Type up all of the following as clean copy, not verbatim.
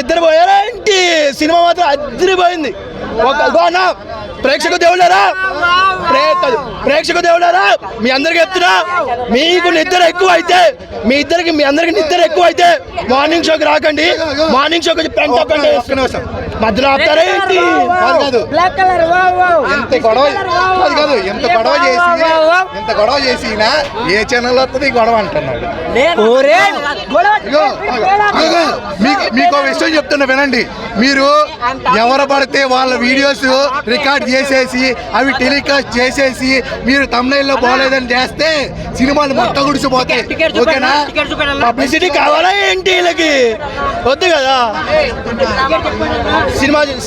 ఇద్దరు పోయారా ఏంటి? సినిమా మాత్రం అదిరిపోయింది. ప్రేక్షక దేవుడారా, ప్రేక్షక దేవుడారా, మీ అందరికి చెప్తున్నా, మీకు నిద్ర ఎక్కువ అయితే, మీ అందరికి నిద్ర ఎక్కువ అయితే మార్నింగ్ షోకి రాకండి. మార్నింగ్ షోకి మధ్యలో ఆపుతారా ఏంటి? ఎంత గొడవ చేసినా ఏ ఛానల్ వస్తుంది గొడవ అంటున్నాడు. మీకు విషయం చెప్తున్నా వినండి. మీరు ఎవరు పడితే వాళ్ళ వీడియోస్ రికార్డ్ చేసేసి అవి టెలికాస్ట్ చేసేసి మీరు తమ్నైల్లో బాగోలేదని చేస్తే సినిమాలు మొత్తం గుడిసిపోతాయి. ఓకేనా? పబ్లిసిటీ కావాలా ఏంటి? వీళ్ళకి వద్దు కదా.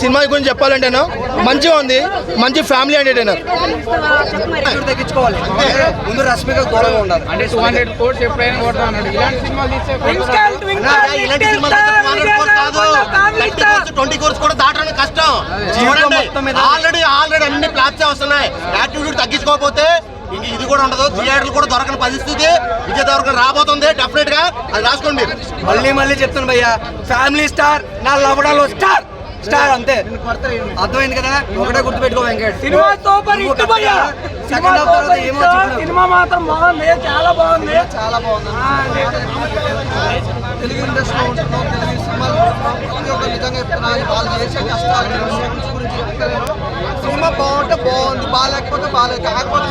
సినిమా గురించి చెప్పాలంటే మంచిగా ఉంది, మంచి ఫ్యామిలీ ఎంటర్టైనర్. తగ్గించుకోవాలి ముందు రష్మిక దూరంగా ఉండాలి. అంటే 200 కోట్స్ ఎప్పుడైనా కొడతా అన్నాడు. ఇలాంటి సినిమాలు తీస్తే 20 కోర్స్ కూడా దాటడానికి కష్టం. ఆల్రెడీ అన్ని ప్లాట్స్ వస్తున్నాయి. యాక్టివిటీ తగ్గించుకోకపోతే ఇంక ఇది కూడా ఉండదు. థియేటర్లు కూడా దొరకని పరిస్థితి విజయ్ దేవరకొండ రాబోతుంది. డెఫినెట్ గా అది రాసుకోండి. మళ్ళీ చెప్తాను భయ్యా, ఫ్యామిలీ స్టార్, నా లవడాలో స్టార్ స్టార్ అంతే. అర్థమైంది కదా? ఒకటే గుర్తుపెట్టుకో వెంకట్. సినిమా సూపర్ హిట్ భయ్యా. సినిమా మాత్రం బాగుంది, చాలా బాగుంది. తెలుగు ఇండస్ట్రీలో ఉంటున్నాం, తెలుగు సినిమాలు ప్రతి ఒక్క నిజంగా చెప్తున్నాను. వాళ్ళు చేసే కష్టాలు గురించి చెప్తాను. సినిమా బాగుంటే బాగుంది, బాగాలేకపోతే బాగాలేదు. కాకపోతే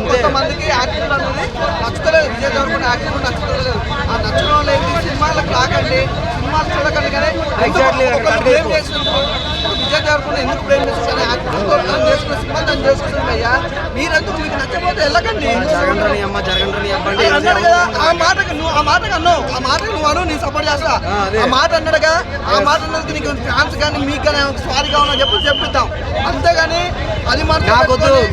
కొంతమందికి యాక్టింగ్ అనేది నచ్చుతలేదు. విజయ్ దేవరకొండ యాక్టింగ్ నచ్చుతలేదు. ఆ నచ్చిన వాళ్ళు ఏంటి, సినిమాలకు రాకండి, సినిమాలు చూడకండి. కానీ బ్లేమ్ చేసినప్పుడు విజయ్ దేవరకొండ ఎందుకు బ్లేమ్ చేస్తారు? యాక్టింగ్ తను చేసుకున్న సినిమా తను చేసుకుంటుంది అయ్యా. మీరెందుకు మీకు నచ్చకపోతే వెళ్ళకండి. జరగండి అమ్మ, జరగండి అబ్బండి అన్నాడు కదా. ఆ మాటకు అన్నావు, ఆ మాటకు నువ్వు అను, నేను సపోర్ట్ చేస్తా. ఆ మాట అన్నాడు కదా, ఆ మాట అన్నది నీకు ఫ్యాన్స్ కానీ మీకు కానీ సారీ కావాలో చెప్పిద్దాం. అంతేగాని అది మాత్రం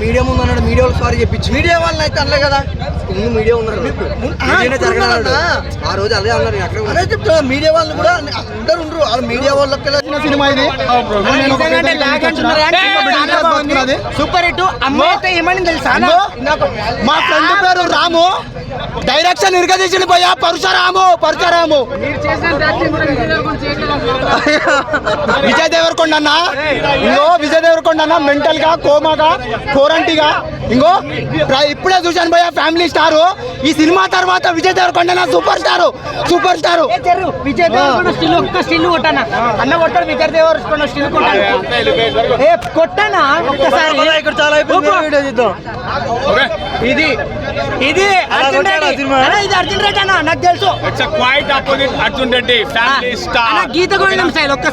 మీడియా ముందు అన్నాడు. మీడియా వాళ్ళు సారీ చెప్పించి మీడియా వాళ్ళని అయితే అనలే కదా. ముందు మీడియా ఉన్నారు, ఆ రోజు అదే అన్నారు. అదే చెప్తా, మీడియా వాళ్ళు కూడా అందరు ఉండరు. వాళ్ళు మీడియా వాళ్ళకి సినిమా ఇది సూపర్ హిట్. అమ్మాయి ఏమని తెలుసా? మా ఫ్రెండ్ పేరు రాము, డైరెక్షన్ ఇరగదీసిన పోయా. పరశురాము విజయ్ దేవరకొండ అన్న, ఇంకో విజయ్ దేవరకొండ అన్న మెంటల్ గా, కోమాగా, కోరంటిగా, ఇంకో ఇప్పుడే చూశాను పోయా. Family star. ఈ సినిమా తర్వాత Vijay Devarakonda super star. Vijay Devarakonda still ఒక్క స్టిల్ కొట్టానా అన్న, కొట్టాడు విజయ్ దేవరకొండ స్టిల్ కొట్టానా ఒక్కసారి. ఇది అర్జున్ రెడ్డి అన్న, నాకు తెలుసు. Quite opposite Arjun Reddy Family Star, Geetha Govindam style. ఒక్కసారి